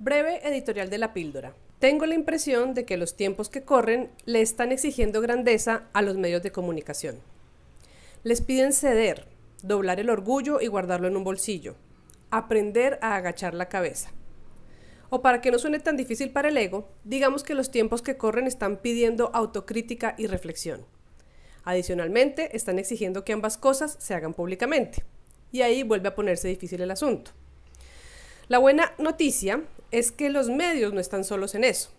Breve editorial de La Píldora. Tengo la impresión de que los tiempos que corren le están exigiendo grandeza a los medios de comunicación. Les piden ceder, doblar el orgullo y guardarlo en un bolsillo, aprender a agachar la cabeza. O para que no suene tan difícil para el ego, digamos que los tiempos que corren están pidiendo autocrítica y reflexión. Adicionalmente, están exigiendo que ambas cosas se hagan públicamente. Y ahí vuelve a ponerse difícil el asunto. La buena noticia es que los medios no están solos en eso.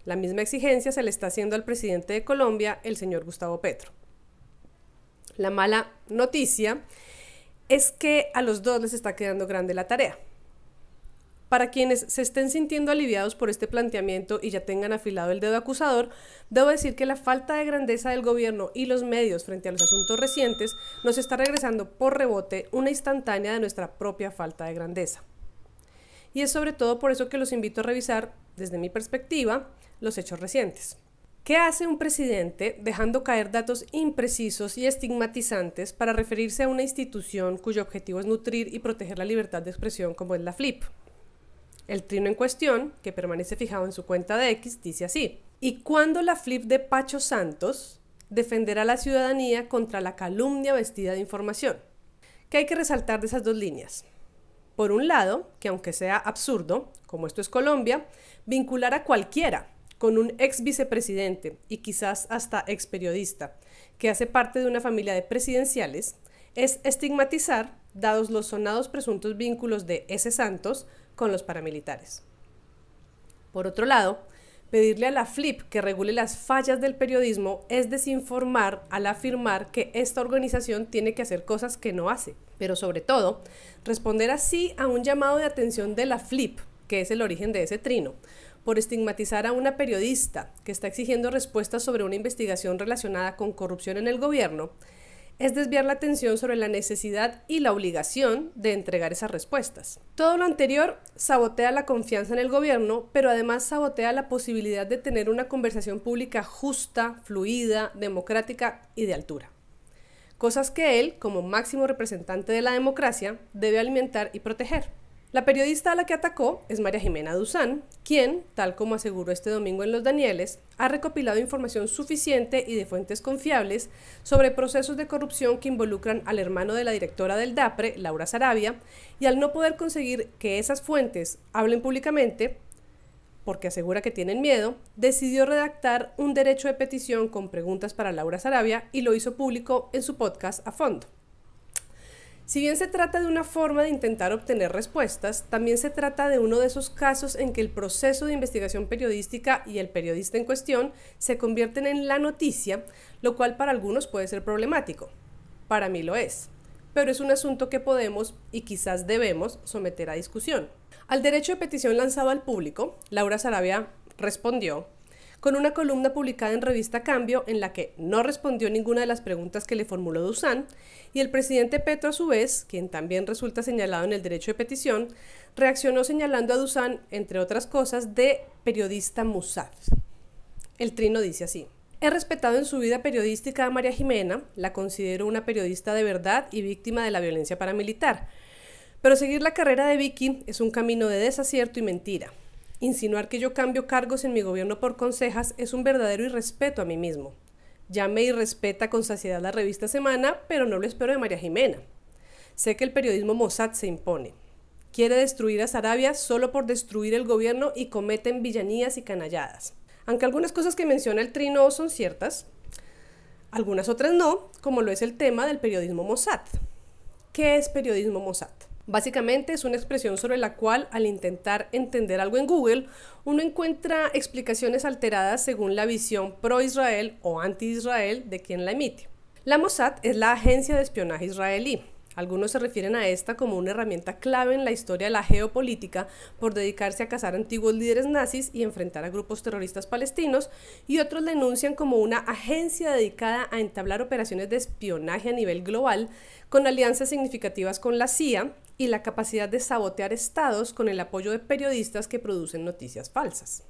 La misma exigencia se le está haciendo al presidente de Colombia, el señor Gustavo Petro. La mala noticia es que a los dos les está quedando grande la tarea. Para quienes se estén sintiendo aliviados por este planteamiento y ya tengan afilado el dedo acusador, debo decir que la falta de grandeza del gobierno y los medios frente a los asuntos recientes nos está regresando por rebote una instantánea de nuestra propia falta de grandeza. Y es sobre todo por eso que los invito a revisar, desde mi perspectiva, los hechos recientes. ¿Qué hace un presidente dejando caer datos imprecisos y estigmatizantes para referirse a una institución cuyo objetivo es nutrir y proteger la libertad de expresión como es la FLIP? El trino en cuestión, que permanece fijado en su cuenta de X, dice así: ¿y cuándo la FLIP de Pacho Santos defenderá a la ciudadanía contra la calumnia vestida de información? ¿Qué hay que resaltar de esas dos líneas? Por un lado, que aunque sea absurdo, como esto es Colombia, vincular a cualquiera con un ex vicepresidente y quizás hasta ex periodista que hace parte de una familia de presidenciales es estigmatizar, dados los sonados presuntos vínculos de ese Santos con los paramilitares. Por otro lado, pedirle a la FLIP que regule las fallas del periodismo es desinformar al afirmar que esta organización tiene que hacer cosas que no hace, pero sobre todo, responder así a un llamado de atención de la FLIP, que es el origen de ese trino, por estigmatizar a una periodista que está exigiendo respuestas sobre una investigación relacionada con corrupción en el gobierno, es desviar la atención sobre la necesidad y la obligación de entregar esas respuestas. Todo lo anterior sabotea la confianza en el gobierno, pero además sabotea la posibilidad de tener una conversación pública justa, fluida, democrática y de altura. Cosas que él, como máximo representante de la democracia, debe alimentar y proteger. La periodista a la que atacó es María Jimena Duzán, quien, tal como aseguró este domingo en Los Danieles, ha recopilado información suficiente y de fuentes confiables sobre procesos de corrupción que involucran al hermano de la directora del DAPRE, Laura Sarabia, y al no poder conseguir que esas fuentes hablen públicamente, porque asegura que tienen miedo, decidió redactar un derecho de petición con preguntas para Laura Sarabia y lo hizo público en su podcast A Fondo. Si bien se trata de una forma de intentar obtener respuestas, también se trata de uno de esos casos en que el proceso de investigación periodística y el periodista en cuestión se convierten en la noticia, lo cual para algunos puede ser problemático. Para mí lo es, pero es un asunto que podemos y quizás debemos someter a discusión. Al derecho de petición lanzado al público, Laura Sarabia respondió con una columna publicada en Revista Cambio en la que no respondió ninguna de las preguntas que le formuló Duzán, y el presidente Petro a su vez, quien también resulta señalado en el derecho de petición, reaccionó señalando a Duzán, entre otras cosas, de periodista Mossad. El trino dice así: he respetado en su vida periodística a María Jimena, la considero una periodista de verdad y víctima de la violencia paramilitar, pero seguir la carrera de Vicky es un camino de desacierto y mentira. Insinuar que yo cambio cargos en mi gobierno por consejas es un verdadero irrespeto a mí mismo. Llame y respeta con saciedad la revista Semana, pero no lo espero de María Jimena. Sé que el periodismo Mossad se impone. Quiere destruir a Sarabia solo por destruir el gobierno y cometen villanías y canalladas. Aunque algunas cosas que menciona el trino son ciertas, algunas otras no, como lo es el tema del periodismo Mossad. ¿Qué es periodismo Mossad? Básicamente es una expresión sobre la cual, al intentar entender algo en Google, uno encuentra explicaciones alteradas según la visión pro-Israel o anti-Israel de quien la emite. La Mossad es la agencia de espionaje israelí. Algunos se refieren a esta como una herramienta clave en la historia de la geopolítica por dedicarse a cazar antiguos líderes nazis y enfrentar a grupos terroristas palestinos, y otros la enuncian como una agencia dedicada a entablar operaciones de espionaje a nivel global con alianzas significativas con la CIA y la capacidad de sabotear estados con el apoyo de periodistas que producen noticias falsas.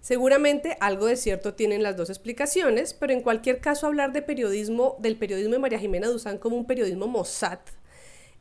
Seguramente algo de cierto tienen las dos explicaciones, pero en cualquier caso hablar de periodismo, del periodismo de María Jimena Duzán como un periodismo Mossad,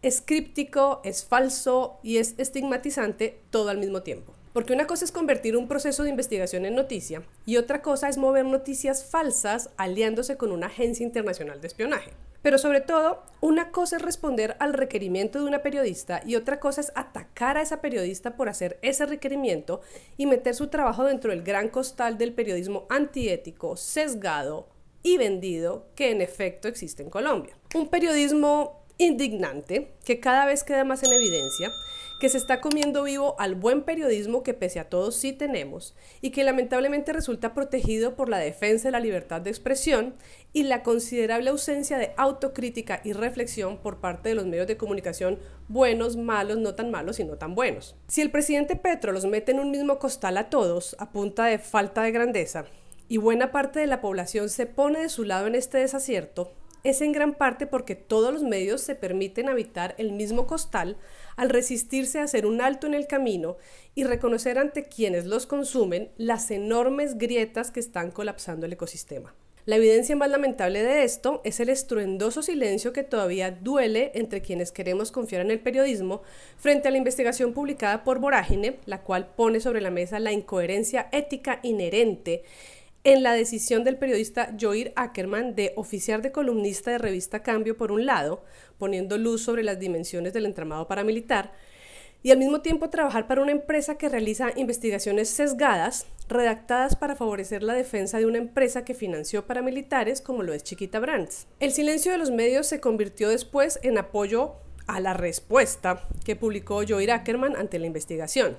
Es críptico, es falso y es estigmatizante todo al mismo tiempo. Porque una cosa es convertir un proceso de investigación en noticia y otra cosa es mover noticias falsas aliándose con una agencia internacional de espionaje. Pero sobre todo, una cosa es responder al requerimiento de una periodista y otra cosa es atacar a esa periodista por hacer ese requerimiento y meter su trabajo dentro del gran costal del periodismo antiético, sesgado y vendido que en efecto existe en Colombia. Un periodismo indignante que cada vez queda más en evidencia, que se está comiendo vivo al buen periodismo que pese a todo sí tenemos y que lamentablemente resulta protegido por la defensa de la libertad de expresión y la considerable ausencia de autocrítica y reflexión por parte de los medios de comunicación buenos, malos, no tan malos y no tan buenos. Si el presidente Petro los mete en un mismo costal a todos a punta de falta de grandeza y buena parte de la población se pone de su lado en este desacierto, es en gran parte porque todos los medios se permiten habitar el mismo costal al resistirse a hacer un alto en el camino y reconocer ante quienes los consumen las enormes grietas que están colapsando el ecosistema. La evidencia más lamentable de esto es el estruendoso silencio que todavía duele entre quienes queremos confiar en el periodismo frente a la investigación publicada por Vorágine, la cual pone sobre la mesa la incoherencia ética inherente en la decisión del periodista Joir Ackerman de oficiar de columnista de revista Cambio por un lado, poniendo luz sobre las dimensiones del entramado paramilitar, y al mismo tiempo trabajar para una empresa que realiza investigaciones sesgadas, redactadas para favorecer la defensa de una empresa que financió paramilitares como lo es Chiquita Brands. El silencio de los medios se convirtió después en apoyo a la respuesta que publicó Joir Ackerman ante la investigación.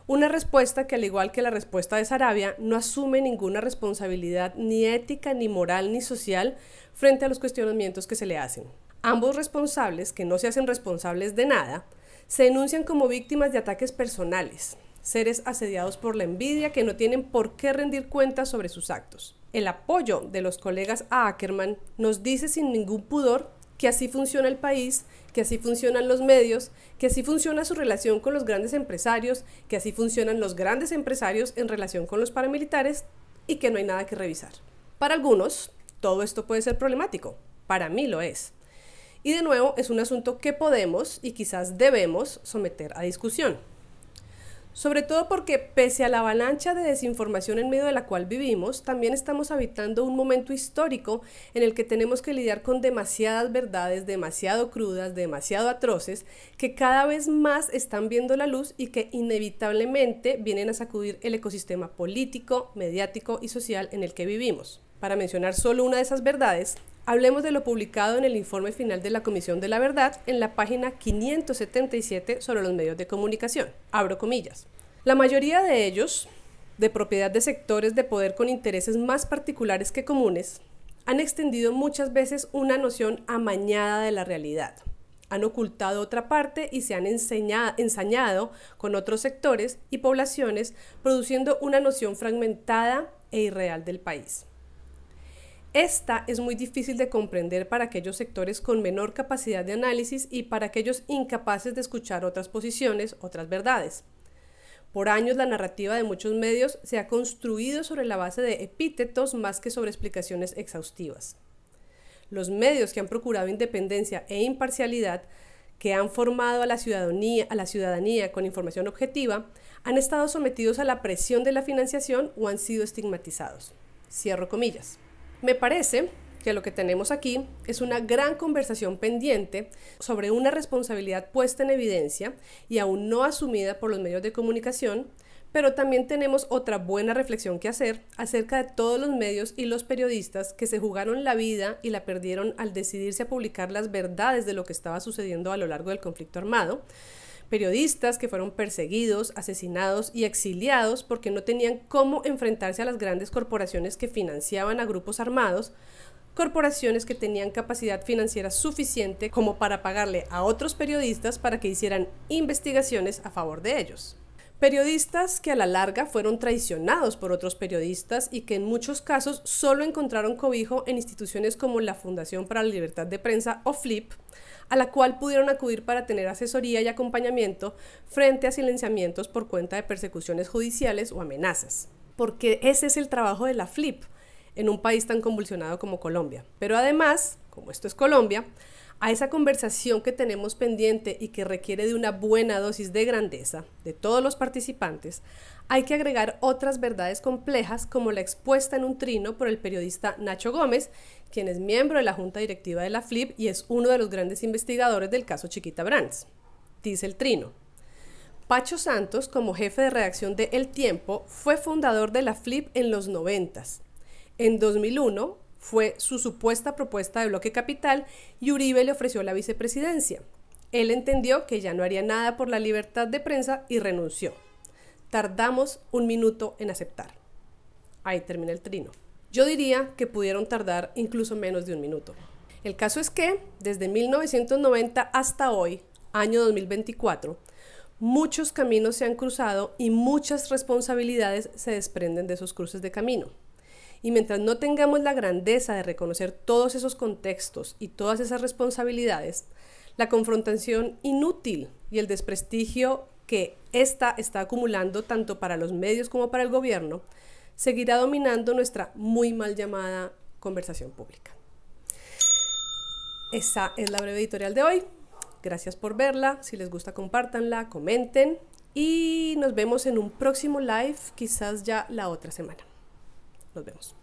Una respuesta que, al igual que la respuesta de Sarabia, no asume ninguna responsabilidad ni ética, ni moral, ni social frente a los cuestionamientos que se le hacen. Ambos responsables, que no se hacen responsables de nada, se denuncian como víctimas de ataques personales, seres asediados por la envidia que no tienen por qué rendir cuentas sobre sus actos. El apoyo de los colegas a Ackerman nos dice sin ningún pudor que así funciona el país, que así funcionan los medios, que así funciona su relación con los grandes empresarios, que así funcionan los grandes empresarios en relación con los paramilitares y que no hay nada que revisar. Para algunos, todo esto puede ser problemático. Para mí lo es. Y de nuevo, es un asunto que podemos y quizás debemos someter a discusión. Sobre todo porque, pese a la avalancha de desinformación en medio de la cual vivimos, también estamos habitando un momento histórico en el que tenemos que lidiar con demasiadas verdades, demasiado crudas, demasiado atroces, que cada vez más están viendo la luz y que inevitablemente vienen a sacudir el ecosistema político, mediático y social en el que vivimos. Para mencionar solo una de esas verdades, hablemos de lo publicado en el informe final de la Comisión de la Verdad en la página 577 sobre los medios de comunicación. Abro comillas. La mayoría de ellos, de propiedad de sectores de poder con intereses más particulares que comunes, han extendido muchas veces una noción amañada de la realidad. Han ocultado otra parte y se han ensañado con otros sectores y poblaciones, produciendo una noción fragmentada e irreal del país. Esta es muy difícil de comprender para aquellos sectores con menor capacidad de análisis y para aquellos incapaces de escuchar otras posiciones, otras verdades. Por años la narrativa de muchos medios se ha construido sobre la base de epítetos más que sobre explicaciones exhaustivas. Los medios que han procurado independencia e imparcialidad, que han formado a la ciudadanía con información objetiva, han estado sometidos a la presión de la financiación o han sido estigmatizados. Cierro comillas. Me parece que lo que tenemos aquí es una gran conversación pendiente sobre una responsabilidad puesta en evidencia y aún no asumida por los medios de comunicación, pero también tenemos otra buena reflexión que hacer acerca de todos los medios y los periodistas que se jugaron la vida y la perdieron al decidirse a publicar las verdades de lo que estaba sucediendo a lo largo del conflicto armado. Periodistas que fueron perseguidos, asesinados y exiliados porque no tenían cómo enfrentarse a las grandes corporaciones que financiaban a grupos armados, corporaciones que tenían capacidad financiera suficiente como para pagarle a otros periodistas para que hicieran investigaciones a favor de ellos. Periodistas que a la larga fueron traicionados por otros periodistas y que en muchos casos solo encontraron cobijo en instituciones como la Fundación para la Libertad de Prensa o FLIP, a la cual pudieron acudir para tener asesoría y acompañamiento frente a silenciamientos por cuenta de persecuciones judiciales o amenazas. Porque ese es el trabajo de la FLIP en un país tan convulsionado como Colombia. Pero además, como esto es Colombia, A esa conversación que tenemos pendiente y que requiere de una buena dosis de grandeza de todos los participantes, hay que agregar otras verdades complejas como la expuesta en un trino por el periodista Nacho Gómez, quien es miembro de la junta directiva de la FLIP y es uno de los grandes investigadores del caso Chiquita Brands. Dice el trino: Pacho Santos, como jefe de redacción de El Tiempo, fue fundador de la FLIP en los 90s. En 2001 fue su supuesta propuesta de Bloque Capital y Uribe le ofreció la vicepresidencia. Él entendió que ya no haría nada por la libertad de prensa y renunció. Tardamos 1 minuto en aceptar. Ahí termina el trino. Yo diría que pudieron tardar incluso menos de 1 minuto. El caso es que, desde 1990 hasta hoy, año 2024, muchos caminos se han cruzado y muchas responsabilidades se desprenden de esos cruces de camino. Y mientras no tengamos la grandeza de reconocer todos esos contextos y todas esas responsabilidades, la confrontación inútil y el desprestigio que está acumulando tanto para los medios como para el gobierno, seguirá dominando nuestra muy mal llamada conversación pública. Esa es la breve editorial de hoy. Gracias por verla. Si les gusta, compártanla, comenten y nos vemos en un próximo live, quizás ya la otra semana. Nos vemos.